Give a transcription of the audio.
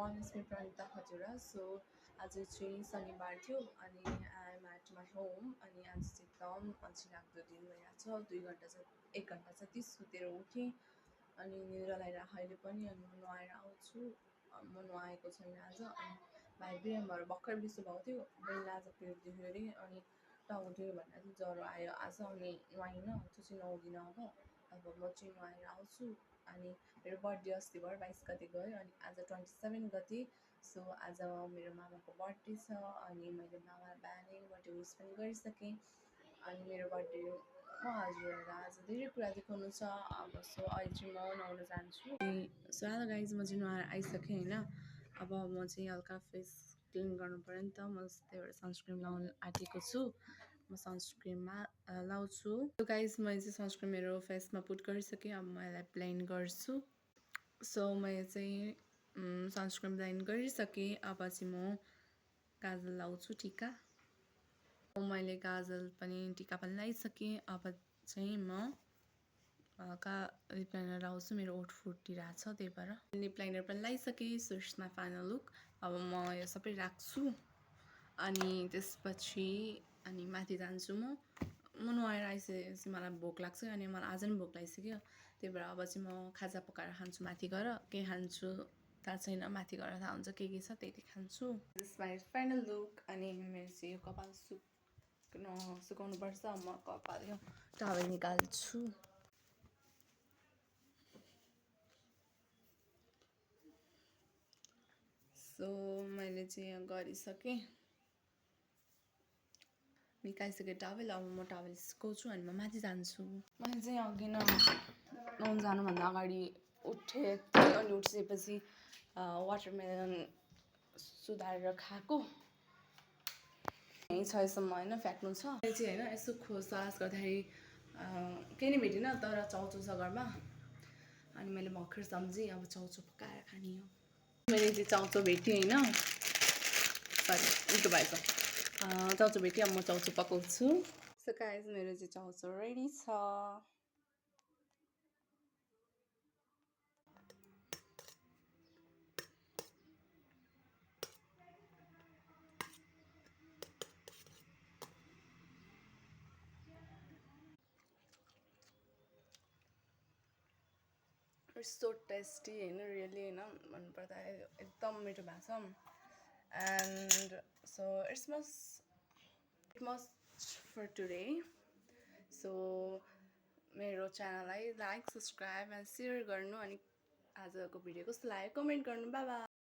Miss me Pranita Khajura. So आज चाहिँ शनिबार थियो अनि I am at my home अनि आज चाहिँ एकदम अल्छी लाग्दो दिन भइरहेको छ 2 घन्टा जति 1 घन्टा जति सुतेर उठेँ अनि निद्रा लगाइरहेको अहिले पनि अनि म नुहाएर आउँछु म नुहाएको छैन आज अनि भाइ बिहानबाट भर्खर बिसो भएको थियो बहिनीलाई आज पेट दुख्यो अरे अनि टाउको दुख्यो भनेर चाहिँ ज्वरो आयो आज अनि नुहाइनँ त्यो चाहिँ नुहाउँदिनँ अब म चाहिँ नुहाएर आउँछु अनि मेरो बर्थडे अस्ति भर 22 गते गयो अनि आज 27 गते सो आज मेरो मामाको बर्थडे छ अनि मैले मामालाई बिहानै बर्थडे विस पनि गरिसकेँ अनि मेरो बर्थडे म हजुरहरूलाई आज धेरै कुरा देखाउनु छ अब सो अहिले चाहिँ म नुहाउन जान्छु सो हेलो गाइज म चाहिँ नुहाएर आइसकेँ होइन अब म चाहिँ हल्का फेस क्लिन गर्नु पऱ्यो नि त म त्यही भएर सनस्क्रिन लाउनु आँटेको छु म सनस्क्रिनमा लाउँछु सो गाइज मैले चाहिँ सनस्क्रिन मेरो फेसमा पुट गरिसकेँ अब म यसलाई ब्लेन्ड गर्छु सो मैले चाहिँ सनस्क्रिन ब्लेन्ड गरिसकेँ अब चाहिँ म काजल लाउँछु टिका मैले काजल पनि टिका पनि लगाइसकेँ अब चाहिँ म हल्का लिप लाइनर लाउँछु मेरो ओठ फुटिरहेको छ त्यही भएर लिप लाइनर पनि लगाइसकेँ so it's my final look अब म यो सबै राख्छु अनि त्यसपछि अनि माथि जान्छु म नुहाएर आइसकेपछि मलाई भोक लाग्छ अनि मलाई आज पनि भोक लागिसक्यो त्यही भएर अब चाहिँ म खाजा पकाएर खान्छु माथि गएर के खान्छु थाहा छैन माथि गएर थाहा हुन्छ के छ त्यही खान्छु दिस माई फाइनल लुक अनि मेरो चाहिँ यो कपाल सुकाउनु पर्छ म कपाल यो टावेल निकाल्छु सो मैले चाहिँ यहाँ गरिसकेँ निकालिसकेँ टावेल अब म टावेल सुकाउँछु अनि म माथि जान्छु मैले चाहिँ अघि नुहाउनु जानुभन्दा अगाडि उठेँ अनि उठिसकेपछि वाटरमेलन सुधारेर खाएको यहीँ छ यसम्म होइन फ्याँक्नु छ चाहिँ होइन यसो खोजतलास गर्दाखेरि केही नै भेटिनँ तर चाउचाउ छ घरमा अनि मैले भर्खर सम्झेँ अब चाउचाउ पकाएर खाने हो मैले चाहिँ चाउचाउ भेटेँ होइन सरी उल्टो भएछ चाउचाउ भेटेँ अब म चाउचाउ पकाउँछु सो गाइज मेरो चाहिँ चाउचाउ रेडी छ इट्स सो टेस्टी होइन रियली होइन भन्नुपर्दा एकदम मिठो भएको छ and so it's must for today so मेरो च्यानललाई लाइक सब्सक्राइब एन्ड सेयर गर्नु अनि आजको भिडियो कस्तो लाग्यो कमेन्ट गर्नु बाइ बाइ